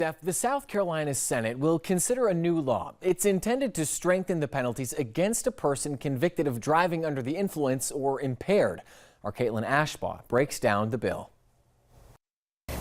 The South Carolina Senate will consider a new law. It's intended to strengthen the penalties against a person convicted of driving under the influence or impaired. Our Caitlin Ashbaugh breaks down the bill.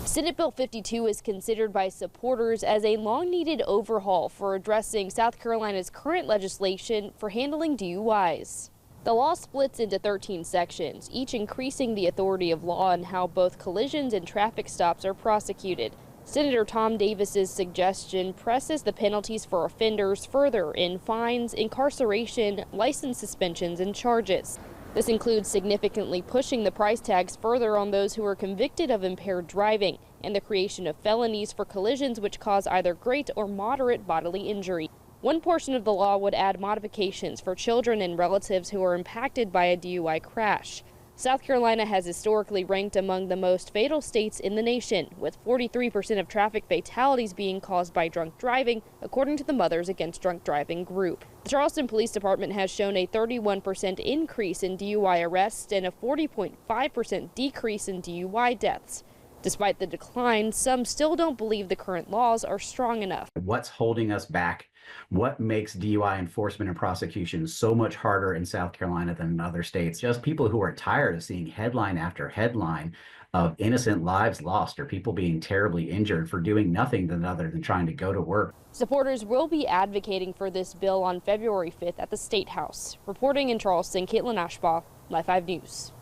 Senate Bill 52 is considered by supporters as a long-needed overhaul for addressing South Carolina's current legislation for handling DUIs. The law splits into 13 sections, each increasing the authority of law and how both collisions and traffic stops are prosecuted. Senator Tom Davis's suggestion presses the penalties for offenders further in fines, incarceration, license suspensions, and charges. This includes significantly pushing the price tags further on those who are convicted of impaired driving and the creation of felonies for collisions which cause either great or moderate bodily injury. One portion of the law would add modifications for children and relatives who are impacted by a DUI crash. South Carolina has historically ranked among the most fatal states in the nation, with 43% of traffic fatalities being caused by drunk driving, according to the Mothers Against Drunk Driving group. The Charleston Police Department has shown a 31% increase in DUI arrests and a 40.5% decrease in DUI deaths. Despite the decline, some still don't believe the current laws are strong enough. What's holding us back? What makes DUI enforcement and prosecution so much harder in South Carolina than in other states? Just people who are tired of seeing headline after headline of innocent lives lost or people being terribly injured for doing nothing other than trying to go to work. Supporters will be advocating for this bill on February 5th at the State House. Reporting in Charleston, Caitlin Ashbaugh, Live 5 News.